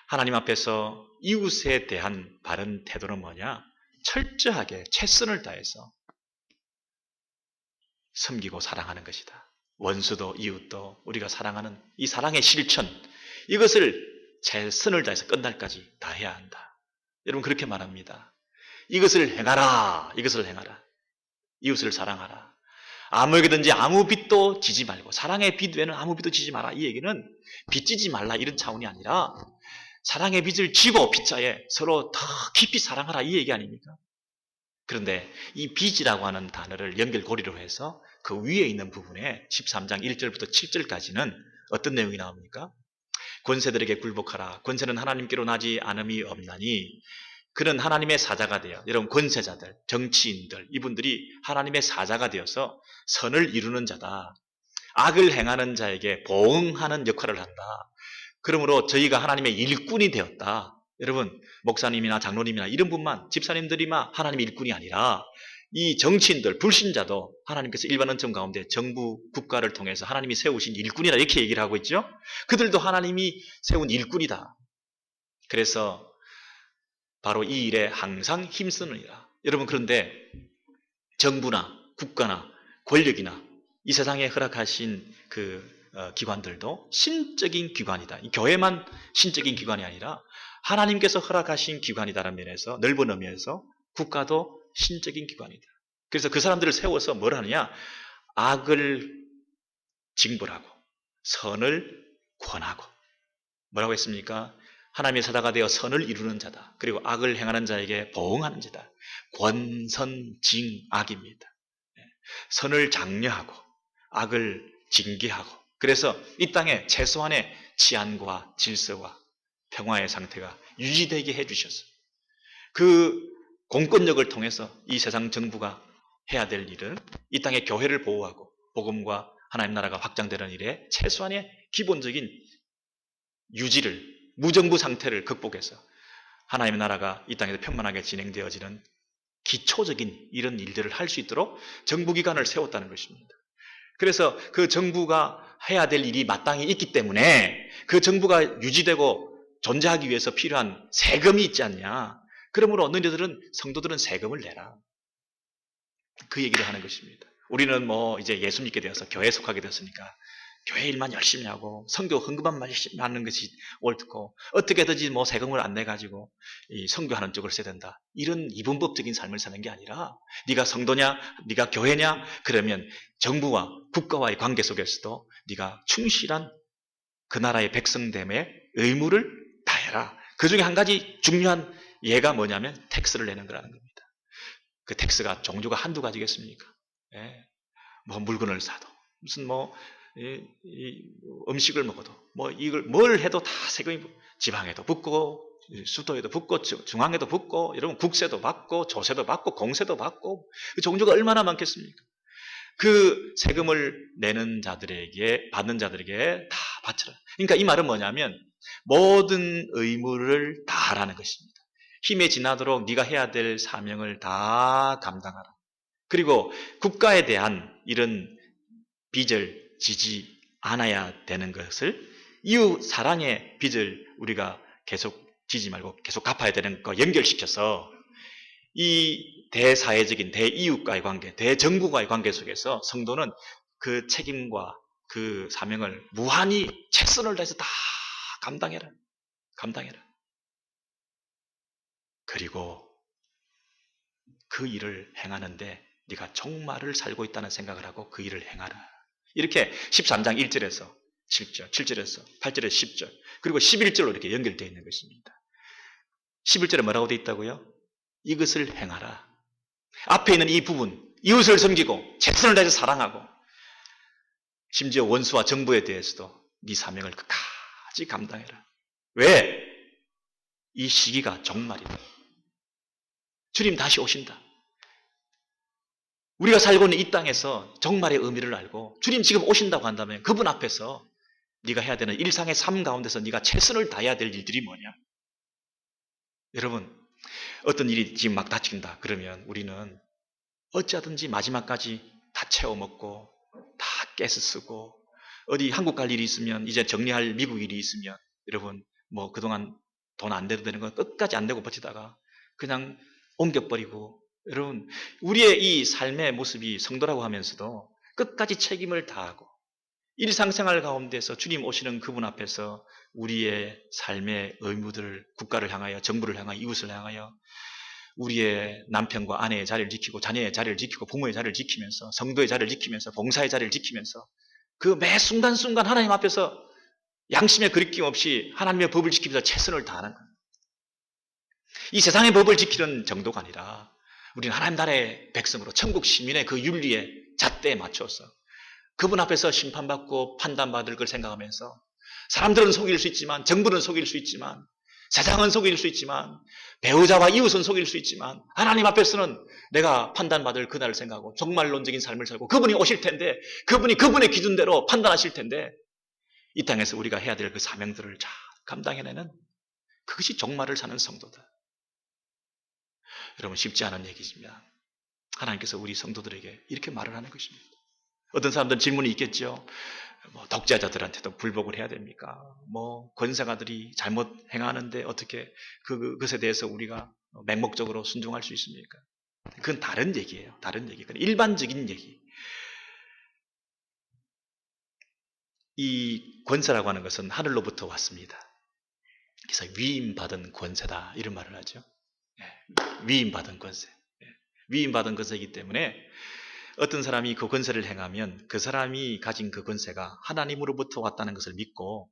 하나님 앞에서 이웃에 대한 바른 태도는 뭐냐? 철저하게 최선을 다해서 섬기고 사랑하는 것이다. 원수도 이웃도 우리가 사랑하는 이 사랑의 실천, 이것을 최선을 다해서 끝날까지 다 해야 한다. 여러분 그렇게 말합니다. 이것을 행하라, 이것을 행하라. 이웃을 사랑하라. 아무에게든지 아무 빚도 지지 말고, 사랑의 빚 외에는 아무 빚도 지지 마라. 이 얘기는 빚지지 말라 이런 차원이 아니라 사랑의 빚을 지고 피차에 서로 더 깊이 사랑하라, 이 얘기 아닙니까? 그런데 이 빚이라고 하는 단어를 연결고리로 해서 그 위에 있는 부분에 13장 1절부터 7절까지는 어떤 내용이 나옵니까? 권세들에게 굴복하라. 권세는 하나님께로 나지 않음이 없나니 그는 하나님의 사자가 되어, 여러분 권세자들, 정치인들, 이분들이 하나님의 사자가 되어서 선을 이루는 자다. 악을 행하는 자에게 보응하는 역할을 한다. 그러므로 저희가 하나님의 일꾼이 되었다. 여러분 목사님이나 장로님이나 이런 분만, 집사님들이만 하나님의 일꾼이 아니라 이 정치인들, 불신자도 하나님께서 일반 은총 가운데 정부, 국가를 통해서 하나님이 세우신 일꾼이라 이렇게 얘기를 하고 있죠. 그들도 하나님이 세운 일꾼이다. 그래서 바로 이 일에 항상 힘쓰느니라. 여러분 그런데 정부나 국가나 권력이나 이 세상에 허락하신 그 기관들도 신적인 기관이다. 이 교회만 신적인 기관이 아니라 하나님께서 허락하신 기관이다라는 면에서, 넓은 의미에서 국가도 신적인 기관이다. 그래서 그 사람들을 세워서 뭘 하느냐? 악을 징벌하고 선을 권하고, 뭐라고 했습니까? 하나님의 사자가 되어 선을 이루는 자다. 그리고 악을 행하는 자에게 보응하는 자다. 권선징악입니다. 선을 장려하고 악을 징계하고, 그래서 이 땅에 최소한의 치안과 질서와 평화의 상태가 유지되게 해주셔서 그 공권력을 통해서 이 세상 정부가 해야 될 일은 이 땅의 교회를 보호하고 복음과 하나님 나라가 확장되는 일에 최소한의 기본적인 유지를, 무정부 상태를 극복해서 하나님의 나라가 이 땅에서 편만하게 진행되어지는 기초적인 이런 일들을 할 수 있도록 정부기관을 세웠다는 것입니다. 그래서 그 정부가 해야 될 일이 마땅히 있기 때문에 그 정부가 유지되고 존재하기 위해서 필요한 세금이 있지 않냐. 그러므로 너희들은, 성도들은 세금을 내라. 그 얘기를 하는 것입니다. 우리는 뭐 이제 예수 믿게 되어서 교회에 속하게 되었으니까 교회 일만 열심히 하고 선교 헌금만 열심히 하는 것이 옳고 어떻게든지 뭐 세금을 안 내가지고 이 선교하는 쪽으로 써야 된다. 이런 이분법적인 삶을 사는 게 아니라 네가 성도냐, 네가 교회냐, 그러면 정부와 국가와의 관계 속에서도 네가 충실한 그 나라의 백성됨의 의무를 다해라. 그 중에 한 가지 중요한 예가 뭐냐면 텍스를 내는 거라는 겁니다. 그 텍스가 종류가 한두 가지겠습니까? 예. 뭐 물건을 사도 무슨 뭐 이 음식을 먹어도 뭐 이걸 뭘 해도 다 세금이 지방에도 붙고 수도에도 붙고 중앙에도 붙고 여러분 국세도 받고 조세도 받고 공세도 받고 그 종류가 얼마나 많겠습니까? 그 세금을 내는 자들에게 받는 자들에게 다 바쳐라. 그러니까 이 말은 뭐냐면 모든 의무를 다 하라는 것입니다. 힘에 지나도록 네가 해야 될 사명을 다 감당하라. 그리고 국가에 대한 이런 빚을 지지 않아야 되는 것을 이웃 사랑의 빚을 우리가 계속 지지 말고 계속 갚아야 되는 거 연결시켜서 이 대사회적인 대이웃과의 관계, 대정부과의 관계 속에서 성도는 그 책임과 그 사명을 무한히 최선을 다해서 다 감당해라. 감당해라. 그리고 그 일을 행하는데 네가 종말을 살고 있다는 생각을 하고 그 일을 행하라. 이렇게 13장 1절에서 7절, 7절에서 8절에서 10절, 그리고 11절로 이렇게 연결되어 있는 것입니다. 11절에 뭐라고 되어 있다고요? 이것을 행하라. 앞에 있는 이 부분, 이웃을 섬기고 최선을 다해서 사랑하고 심지어 원수와 정부에 대해서도 네 사명을 끝까지 감당해라. 왜? 이 시기가 종말이다. 주님 다시 오신다. 우리가 살고 있는 이 땅에서 종말의 의미를 알고 주님 지금 오신다고 한다면 그분 앞에서 네가 해야 되는 일상의 삶 가운데서 네가 최선을 다해야 될 일들이 뭐냐? 여러분, 어떤 일이 지금 막 닥친다 그러면 우리는 어찌하든지 마지막까지 다 채워먹고 다 가스 쓰고 어디 한국 갈 일이 있으면 이제 정리할 미국 일이 있으면 여러분 뭐 그동안 돈 안 대도 되는 거 끝까지 안 대고 버티다가 그냥 옮겨버리고 여러분 우리의 이 삶의 모습이 성도라고 하면서도 끝까지 책임을 다하고 일상생활 가운데서 주님 오시는 그분 앞에서 우리의 삶의 의무들을 국가를 향하여 정부를 향하여 이웃을 향하여 우리의 남편과 아내의 자리를 지키고 자녀의 자리를 지키고 부모의 자리를 지키면서 성도의 자리를 지키면서 봉사의 자리를 지키면서 그 매 순간순간 하나님 앞에서 양심의 거리낌 없이 하나님의 법을 지키면서 최선을 다하는 거예요. 이 세상의 법을 지키는 정도가 아니라 우리는 하나님 나라의 백성으로 천국 시민의 그 윤리의 잣대에 맞춰서 그분 앞에서 심판받고 판단받을 걸 생각하면서 사람들은 속일 수 있지만 정부는 속일 수 있지만 세상은 속일 수 있지만 배우자와 이웃은 속일 수 있지만 하나님 앞에서는 내가 판단받을 그날을 생각하고 종말론적인 삶을 살고 그분이 오실 텐데 그분이 그분의 기준대로 판단하실 텐데 이 땅에서 우리가 해야 될 그 사명들을 잘 감당해내는 그것이 종말을 사는 성도다. 여러분 쉽지 않은 얘기입니다. 하나님께서 우리 성도들에게 이렇게 말을 하는 것입니다. 어떤 사람들은 질문이 있겠죠. 뭐 독재자들한테도 불복을 해야 됩니까? 뭐 권세가들이 잘못 행하는데 어떻게 그것에 대해서 우리가 맹목적으로 순종할 수 있습니까? 그건 다른 얘기예요. 다른 얘기. 그건 일반적인 얘기. 이 권세라고 하는 것은 하늘로부터 왔습니다. 그래서 위임받은 권세다 이런 말을 하죠. 위임받은 권세. 위임받은 권세이기 때문에 어떤 사람이 그 권세를 행하면 그 사람이 가진 그 권세가 하나님으로부터 왔다는 것을 믿고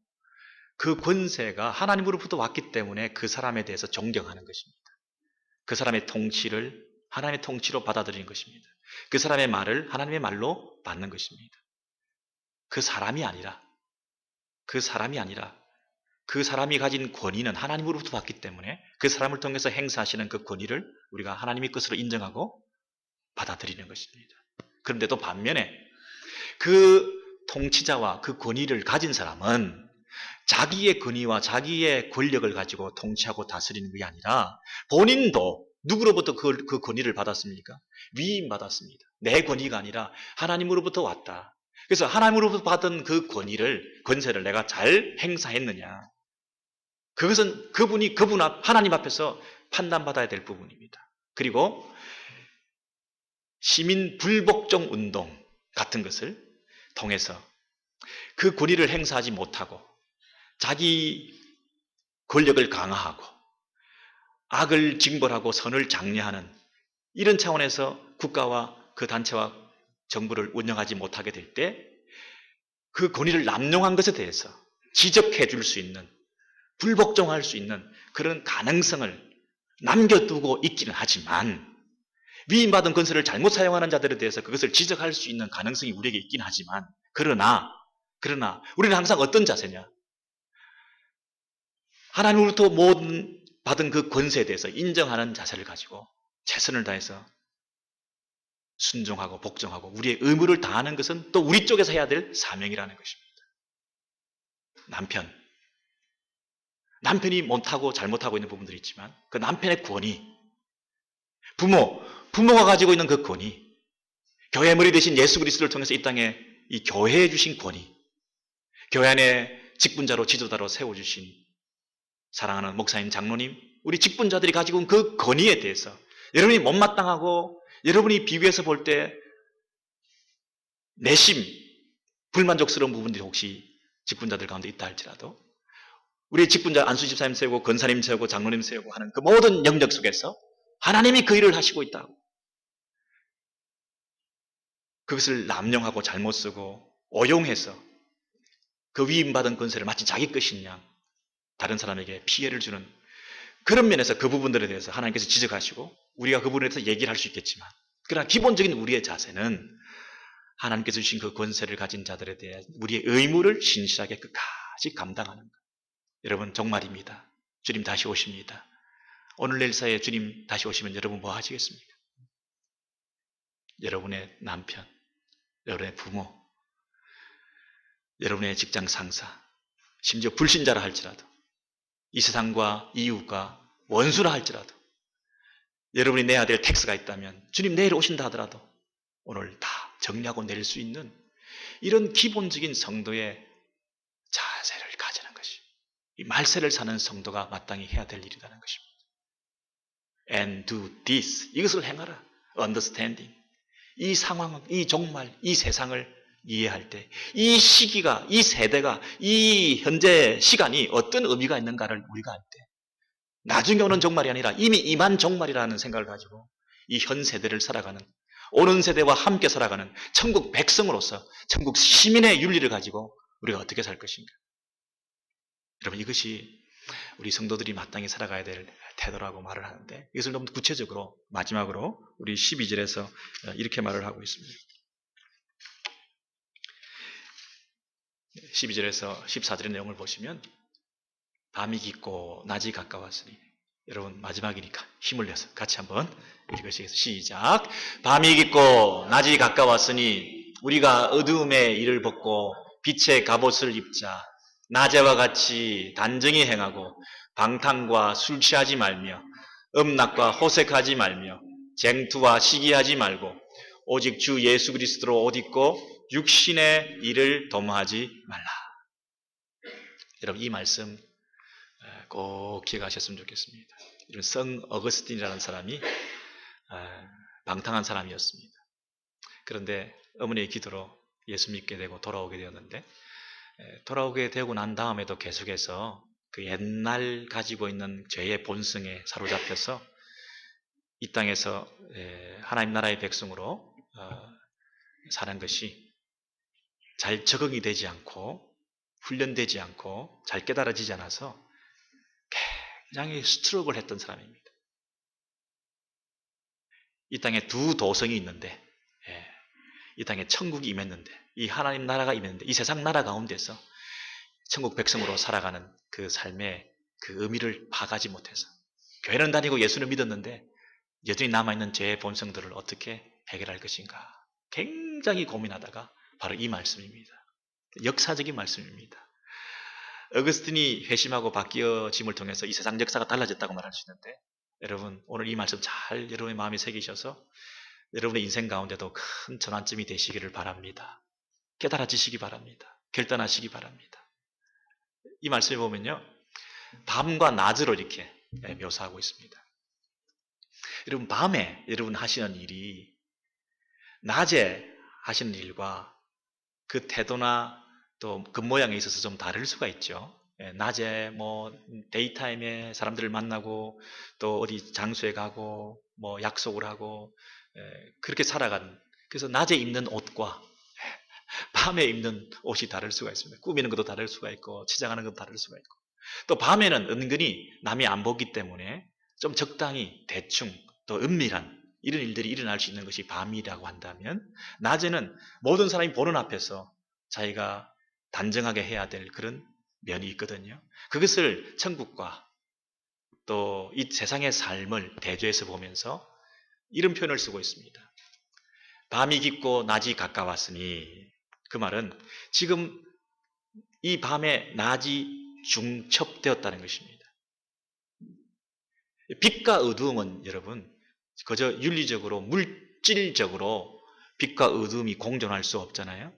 그 권세가 하나님으로부터 왔기 때문에 그 사람에 대해서 존경하는 것입니다. 그 사람의 통치를 하나님의 통치로 받아들이는 것입니다. 그 사람의 말을 하나님의 말로 받는 것입니다. 그 사람이 아니라 그 사람이 가진 권위는 하나님으로부터 왔기 때문에 그 사람을 통해서 행사하시는 그 권위를 우리가 하나님의 것으로 인정하고 받아들이는 것입니다. 그런데 또 반면에 그 통치자와 그 권위를 가진 사람은 자기의 권위와 자기의 권력을 가지고 통치하고 다스리는 게 아니라 본인도 누구로부터 그 권위를 받았습니까? 위임받았습니다. 내 권위가 아니라 하나님으로부터 왔다. 그래서 하나님으로부터 받은 그 권세를 내가 잘 행사했느냐. 그것은 하나님 앞에서 판단받아야 될 부분입니다. 그리고 시민 불복종 운동 같은 것을 통해서 그 권위를 행사하지 못하고 자기 권력을 강화하고 악을 징벌하고 선을 장려하는 이런 차원에서 국가와 그 단체와 정부를 운영하지 못하게 될 때 그 권위를 남용한 것에 대해서 지적해 줄 수 있는, 불복종할 수 있는 그런 가능성을 남겨두고 있기는 하지만 위임받은 권세를 잘못 사용하는 자들에 대해서 그것을 지적할 수 있는 가능성이 우리에게 있긴 하지만 그러나 우리는 항상 어떤 자세냐? 하나님으로부터 모든 받은 그 권세에 대해서 인정하는 자세를 가지고 최선을 다해서 순종하고 복종하고 우리의 의무를 다하는 것은 또 우리 쪽에서 해야 될 사명이라는 것입니다. 남편이 못하고 잘못하고 있는 부분들이 있지만 그 남편의 권위, 부모가 가지고 있는 그 권위, 교회 머리 대신 예수 그리스도를 통해서 이 땅에 이 교회에 주신 권위, 교회 안에 직분자로 지도자로 세워주신 사랑하는 목사님, 장로님, 우리 직분자들이 가지고 있는 그 권위에 대해서 여러분이 못마땅하고 여러분이 비교해서 볼 때 내심 불만족스러운 부분들이 혹시 직분자들 가운데 있다 할지라도 우리 직분자 안수 집사님 세우고 권사님 세우고 장로님 세우고 하는 그 모든 영역 속에서 하나님이 그 일을 하시고 있다고 그것을 남용하고 잘못 쓰고 오용해서 그 위임받은 권세를 마치 자기 것인 양 다른 사람에게 피해를 주는 그런 면에서 그 부분들에 대해서 하나님께서 지적하시고 우리가 그 부분에 대해서 얘기를 할 수 있겠지만 그러나 기본적인 우리의 자세는 하나님께서 주신 그 권세를 가진 자들에 대한 우리의 의무를 신실하게 끝까지 감당하는 것. 여러분 정말입니다. 주님 다시 오십니다. 오늘 내일 사이에 주님 다시 오시면 여러분 뭐 하시겠습니까? 여러분의 남편, 여러분의 부모, 여러분의 직장 상사, 심지어 불신자라 할지라도 이 세상과 이웃과 원수라 할지라도 여러분이 내야 될 텍스가 있다면 주님 내일 오신다 하더라도 오늘 다 정리하고 내릴 수 있는 이런 기본적인 성도의 자세를 가지는 것이 이 말세를 사는 성도가 마땅히 해야 될 일이라는 것입니다. And do this. 이것을 행하라. Understanding. 이 상황, 이 종말, 이 세상을 이해할 때 이 시기가, 이 세대가, 이 현재 시간이 어떤 의미가 있는가를 우리가 알 때 나중에 오는 종말이 아니라 이미 임한 종말이라는 생각을 가지고 이 현 세대를 살아가는 오는 세대와 함께 살아가는 천국 백성으로서 천국 시민의 윤리를 가지고 우리가 어떻게 살 것인가. 여러분 이것이 우리 성도들이 마땅히 살아가야 될 태도라고 말을 하는데 이것을 너무 구체적으로 마지막으로 우리 12절에서 이렇게 말을 하고 있습니다. 12절에서 14절의 내용을 보시면 밤이 깊고 낮이 가까웠으니 여러분 마지막이니까 힘을 내서 같이 한번 읽으시겠습니다. 시작. 밤이 깊고 낮이 가까웠으니 우리가 어두움의 일을 벗고 빛의 갑옷을 입자. 낮에와 같이 단정히 행하고 방탕과 술 취하지 말며 음락과 호색하지 말며 쟁투와 시기하지 말고 오직 주 예수 그리스도로 옷 입고 육신의 일을 도모하지 말라. 여러분 이 말씀 꼭 기억하셨으면 좋겠습니다. 이런 성 어거스틴이라는 사람이 방탕한 사람이었습니다. 그런데 어머니의 기도로 예수 믿게 되고 돌아오게 되었는데 돌아오게 되고 난 다음에도 계속해서 그 옛날 가지고 있는 죄의 본성에 사로잡혀서 이 땅에서 하나님 나라의 백성으로 사는 것이 잘 적응이 되지 않고 훈련되지 않고 잘 깨달아지지 않아서 굉장히 스트럭을 했던 사람입니다. 이 땅에 두 도성이 있는데 이 땅에 천국이 임했는데 이 하나님 나라가 임했는데 이 세상 나라 가운데서 천국 백성으로 살아가는 그 삶의 그 의미를 파가지 못해서 교회는 다니고 예수를 믿었는데 여전히 남아있는 죄의 본성들을 어떻게 해결할 것인가 굉장히 고민하다가 바로 이 말씀입니다. 역사적인 말씀입니다. 어거스틴이 회심하고 바뀌어짐을 통해서 이 세상 역사가 달라졌다고 말할 수 있는데 여러분 오늘 이 말씀 잘 여러분의 마음에 새기셔서 여러분의 인생 가운데도 큰 전환점이 되시기를 바랍니다. 깨달아지시기 바랍니다. 결단하시기 바랍니다. 이 말씀에 보면요 밤과 낮으로 이렇게 묘사하고 있습니다. 여러분 밤에 여러분 하시는 일이 낮에 하시는 일과 그 태도나 또 겉모양에 있어서 좀 다를 수가 있죠. 낮에 뭐 데이타임에 사람들을 만나고 또 어디 장소에 가고 뭐 약속을 하고 그렇게 살아가는, 그래서 낮에 입는 옷과 밤에 입는 옷이 다를 수가 있습니다. 꾸미는 것도 다를 수가 있고 치장하는 것도 다를 수가 있고, 또 밤에는 은근히 남이 안 보기 때문에 좀 적당히 대충 또 은밀한 이런 일들이 일어날 수 있는 것이 밤이라고 한다면, 낮에는 모든 사람이 보는 앞에서 자기가 단정하게 해야 될 그런 면이 있거든요. 그것을 천국과 또 이 세상의 삶을 대조해서 보면서 이런 표현을 쓰고 있습니다. 밤이 깊고 낮이 가까웠으니, 그 말은 지금 이 밤에 낮이 중첩되었다는 것입니다. 빛과 어두움은 여러분 그저 윤리적으로 물질적으로 빛과 어두움이 공존할 수 없잖아요.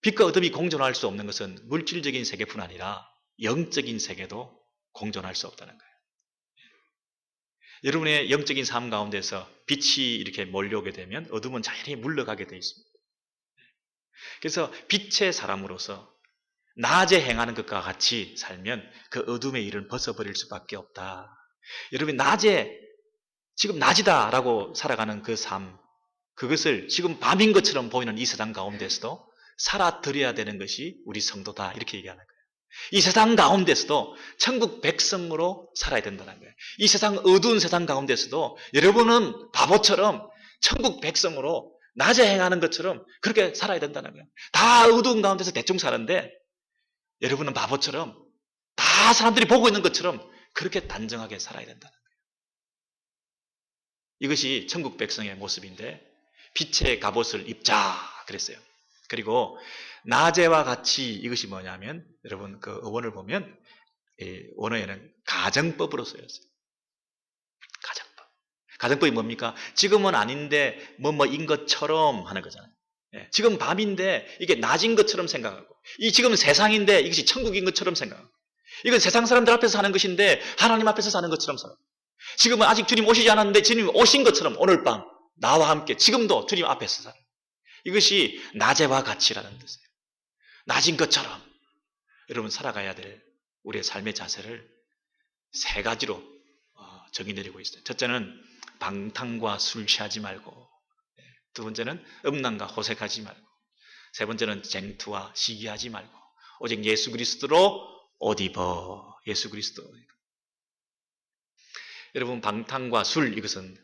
빛과 어둠이 공존할 수 없는 것은 물질적인 세계뿐 아니라 영적인 세계도 공존할 수 없다는 거예요. 여러분의 영적인 삶 가운데서 빛이 이렇게 몰려오게 되면 어둠은 자연히 물러가게 되어 있습니다. 그래서 빛의 사람으로서 낮에 행하는 것과 같이 살면 그 어둠의 일을 벗어버릴 수밖에 없다. 여러분, 낮에 지금 낮이다라고 살아가는 그 삶, 그것을 지금 밤인 것처럼 보이는 이 세상 가운데서도 살아드려야 되는 것이 우리 성도다, 이렇게 얘기하는 거예요. 이 세상 가운데서도 천국 백성으로 살아야 된다는 거예요. 이 세상 어두운 세상 가운데서도 여러분은 바보처럼 천국 백성으로 낮에 행하는 것처럼 그렇게 살아야 된다는 거예요. 다 어두운 가운데서 대충 사는데 여러분은 바보처럼 다 사람들이 보고 있는 것처럼 그렇게 단정하게 살아야 된다는 거예요. 이것이 천국 백성의 모습인데, 빛의 갑옷을 입자 그랬어요. 그리고 낮에와 같이, 이것이 뭐냐면 여러분 그 어원을 보면 원어에는 가정법으로 쓰였어요. 가정법. 가정법이 뭡니까? 지금은 아닌데 뭐뭐인 것처럼 하는 거잖아요. 지금 밤인데 이게 낮인 것처럼 생각하고, 이 지금 세상인데 이것이 천국인 것처럼 생각하고, 이건 세상 사람들 앞에서 사는 것인데 하나님 앞에서 사는 것처럼 살아요. 지금은 아직 주님 오시지 않았는데 주님 오신 것처럼 오늘 밤 나와 함께 지금도 주님 앞에서 살아요. 이것이 낮에와 같이라는 뜻이에요. 낮인 것처럼 여러분 살아가야 될 우리의 삶의 자세를 세 가지로 정의 내리고 있어요. 첫째는 방탕과 술 취하지 말고, 두 번째는 음란과 호색하지 말고, 세 번째는 쟁투와 시기하지 말고 오직 예수 그리스도로 옷 입어. 예수 그리스도. 여러분, 방탕과 술, 이것은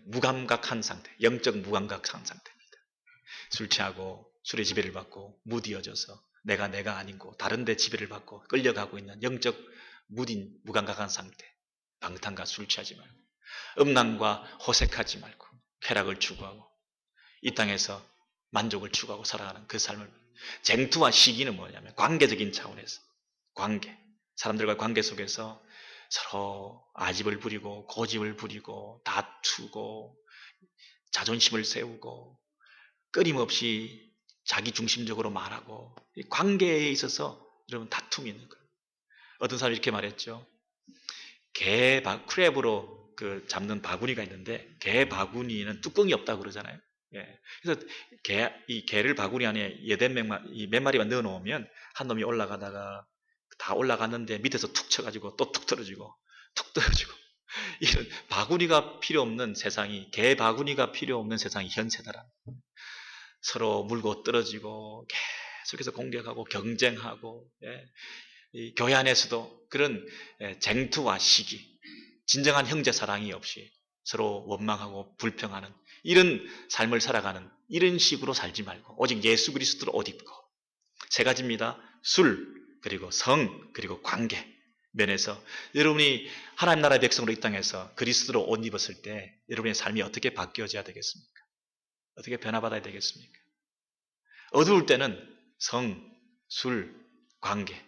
무감각한 상태, 영적 무감각한 상태입니다. 술 취하고 술의 지배를 받고 무디어져서 내가 아니고 다른 데 지배를 받고 끌려가고 있는 영적 무딘 무감각한 상태. 방탕과 술 취하지 말고, 음란과 호색하지 말고, 쾌락을 추구하고 이 땅에서 만족을 추구하고 살아가는 그 삶을. 쟁투와 시기는 뭐냐면 관계적인 차원에서, 관계, 사람들과 관계 속에서 서로 아집을 부리고 고집을 부리고 다투고 자존심을 세우고 끊임없이 자기 중심적으로 말하고, 이 관계에 있어서 여러분 다툼이 있는 거예요. 어떤 사람이 이렇게 말했죠. 크랩으로 잡는 바구니가 있는데 개 바구니는 뚜껑이 없다고 그러잖아요. 그래서 이 개를 바구니 안에 몇 마리만 넣어 놓으면 한 놈이 올라가다가 다 올라갔는데 밑에서 툭 쳐가지고 또 툭 떨어지고 툭 떨어지고, 이런 바구니가 필요 없는 세상이, 개 바구니가 필요 없는 세상이 현세다라. 서로 물고 떨어지고 계속해서 공격하고 경쟁하고, 이 교회 안에서도 그런 쟁투와 시기, 진정한 형제 사랑이 없이 서로 원망하고 불평하는 이런 삶을 살아가는, 이런 식으로 살지 말고 오직 예수 그리스도로 옷 입고. 세 가지입니다. 술, 그리고 성, 그리고 관계 면에서 여러분이 하나님 나라의 백성으로 이 땅에서 그리스도로 옷 입었을 때 여러분의 삶이 어떻게 바뀌어져야 되겠습니까? 어떻게 변화받아야 되겠습니까? 어두울 때는 성, 술, 관계.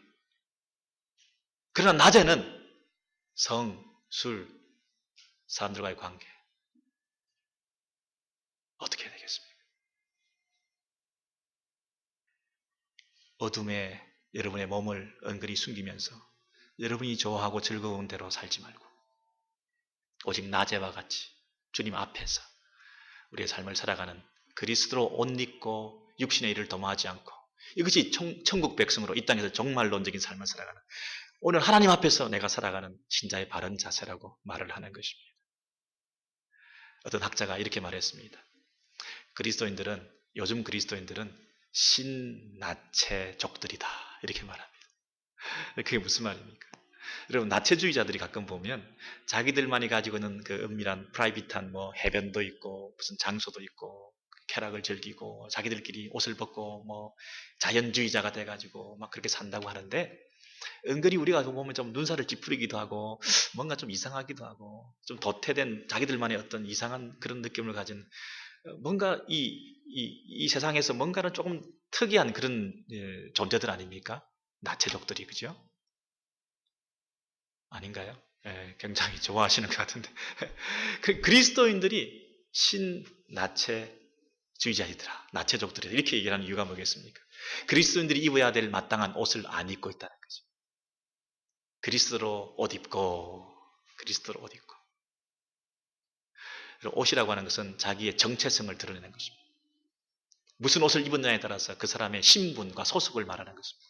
그러나 낮에는 성, 술, 사람들과의 관계. 어떻게 해야 되겠습니까? 어둠에 여러분의 몸을 은근히 숨기면서 여러분이 좋아하고 즐거운 대로 살지 말고 오직 낮에와 같이 주님 앞에서 우리의 삶을 살아가는, 그리스도로 옷 입고 육신의 일을 도모하지 않고 이것이 천국 백성으로 이 땅에서 정말론적인 삶을 살아가는, 오늘 하나님 앞에서 내가 살아가는 신자의 바른 자세라고 말을 하는 것입니다. 어떤 학자가 이렇게 말했습니다. 요즘 그리스도인들은 신나체족들이다, 이렇게 말합니다. 그게 무슨 말입니까? 여러분, 나체주의자들이 가끔 보면 자기들만이 가지고 있는 그 은밀한 프라이빗한 뭐 해변도 있고 무슨 장소도 있고 쾌락을 즐기고 자기들끼리 옷을 벗고 뭐 자연주의자가 돼가지고 막 그렇게 산다고 하는데, 은근히 우리가 보면 좀 눈살을 찌푸리기도 하고 뭔가 좀 이상하기도 하고 좀 도태된 자기들만의 어떤 이상한 그런 느낌을 가진, 뭔가 이 세상에서 뭔가는 조금 특이한 그런 존재들 아닙니까? 나체족들이, 그죠? 아닌가요? 굉장히 좋아하시는 것 같은데. 그리스도인들이 신나체주의자이더라, 나체족들이다, 이렇게 얘기하는 이유가 뭐겠습니까? 그리스도인들이 입어야 될 마땅한 옷을 안 입고 있다는 거죠. 그리스도로 옷 입고, 그리스도로 옷 입고. 옷이라고 하는 것은 자기의 정체성을 드러내는 것입니다. 무슨 옷을 입었냐에 따라서 그 사람의 신분과 소속을 말하는 것입니다.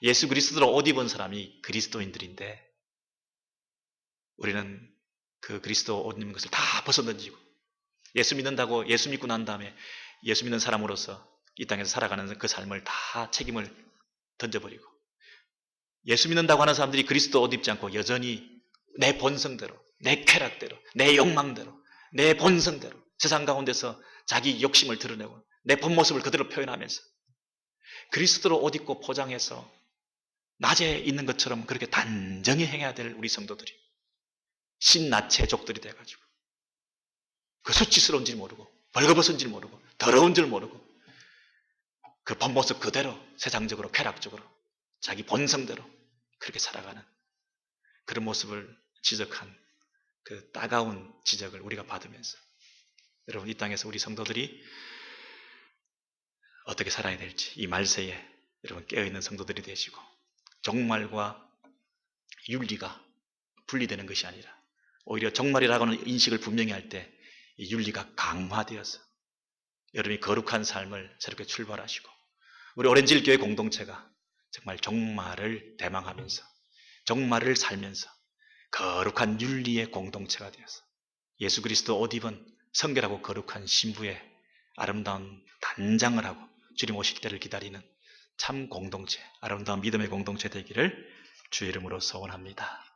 예수 그리스도로 옷 입은 사람이 그리스도인들인데, 우리는 그 그리스도 옷 입는 것을 다 벗어던지고, 예수 믿는다고 예수 믿고 난 다음에 예수 믿는 사람으로서 이 땅에서 살아가는 그 삶을 다 책임을 던져버리고, 예수 믿는다고 하는 사람들이 그리스도 옷 입지 않고 여전히 내 본성대로, 내 쾌락대로, 내 욕망대로, 내 본성대로 세상 가운데서 자기 욕심을 드러내고 내 본 모습을 그대로 표현하면서 그리스도로 옷 입고 포장해서 낮에 있는 것처럼 그렇게 단정히 행해야 될 우리 성도들이 신나체족들이 돼가지고 그 수치스러운 줄 모르고 벌거벗은 줄 모르고 더러운 줄 모르고 그 본 모습 그대로 세상적으로 쾌락적으로 자기 본성대로 그렇게 살아가는 그런 모습을 지적한 그 따가운 지적을 우리가 받으면서, 여러분, 이 땅에서 우리 성도들이 어떻게 살아야 될지 이 말세에 여러분 깨어있는 성도들이 되시고, 종말과 윤리가 분리되는 것이 아니라 오히려 종말이라고 하는 인식을 분명히 할 때 이 윤리가 강화되어서 여러분이 거룩한 삶을 새롭게 출발하시고, 우리 오렌지힐 교회 공동체가 정말 종말을 대망하면서 종말을 살면서 거룩한 윤리의 공동체가 되어서 예수 그리스도 옷 입은 성결하고 거룩한 신부의 아름다운 단장을 하고 주님 오실 때를 기다리는 참 공동체, 아름다운 믿음의 공동체 되기를 주의 이름으로 소원합니다.